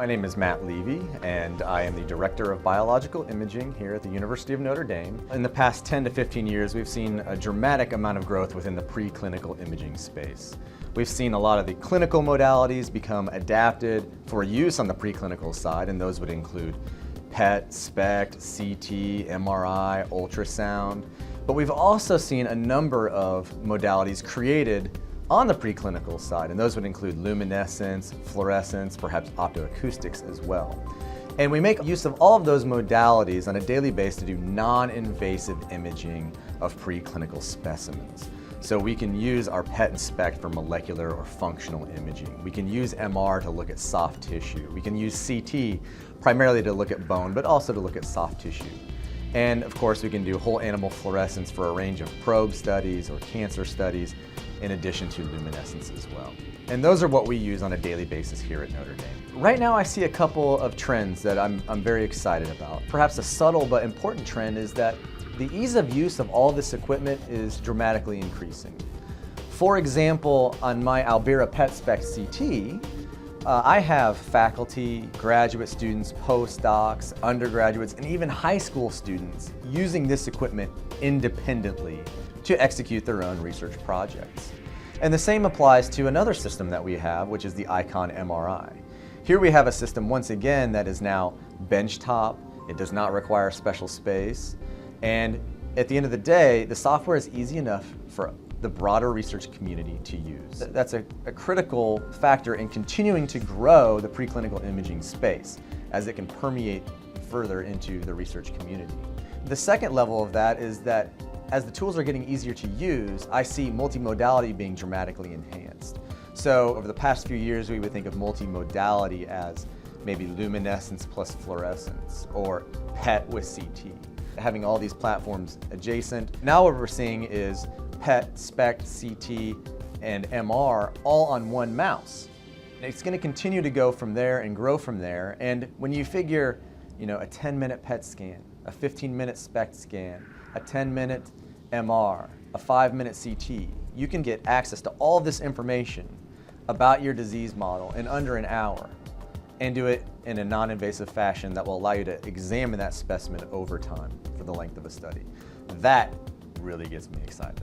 My name is Matt Leevy, and I am the Director of Biological Imaging here at the University of Notre Dame. In the past 10 to 15 years, we've seen a dramatic amount of growth within the preclinical imaging space. We've seen a lot of the clinical modalities become adapted for use on the preclinical side, and those would include PET, SPECT, CT, MRI, ultrasound. But we've also seen a number of modalities created on the preclinical side, and those would include luminescence, fluorescence, perhaps optoacoustics as well. And we make use of all of those modalities on a daily basis to do non-invasive imaging of preclinical specimens. So we can use our PET and SPECT for molecular or functional imaging. We can use MR to look at soft tissue. We can use CT primarily to look at bone, but also to look at soft tissue. And of course, we can do whole animal fluorescence for a range of probe studies or cancer studies, in addition to luminescence as well. And those are what we use on a daily basis here at Notre Dame. Right now I see a couple of trends that I'm very excited about. Perhaps a subtle but important trend is that the ease of use of all this equipment is dramatically increasing. For example, on my Albira PET SPECT CT, I have faculty, graduate students, postdocs, undergraduates, and even high school students using this equipment independently to execute their own research projects. And the same applies to another system that we have, which is the ICON MRI. Here we have a system, once again, that is now benchtop. It does not require special space. And at the end of the day, the software is easy enough for the broader research community to use. That's a critical factor in continuing to grow the preclinical imaging space as it can permeate further into the research community. The second level of that is that as the tools are getting easier to use, I see multimodality being dramatically enhanced. So over the past few years, we would think of multimodality as maybe luminescence plus fluorescence or PET with CT, having all these platforms adjacent. Now what we're seeing is PET, SPECT, CT, and MR all on one mouse. And it's going to continue to go from there and grow from there. And when you figure, a 10-minute PET scan, a 15-minute SPECT scan, a 10-minute MR, a 5-minute CT, you can get access to all this information about your disease model in under an hour and do it in a non-invasive fashion that will allow you to examine that specimen over time for the length of a study. That really gets me excited.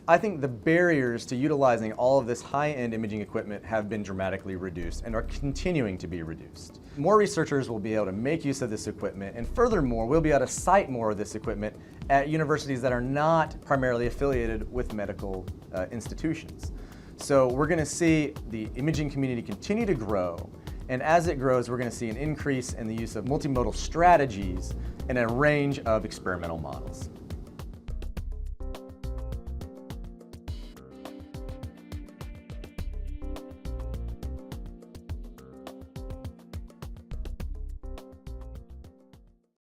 I think the barriers to utilizing all of this high-end imaging equipment have been dramatically reduced and are continuing to be reduced. More researchers will be able to make use of this equipment, and furthermore, we'll be able to cite more of this equipment at universities that are not primarily affiliated with medical institutions. So we're going to see the imaging community continue to grow, and as it grows, we're going to see an increase in the use of multimodal strategies and a range of experimental models.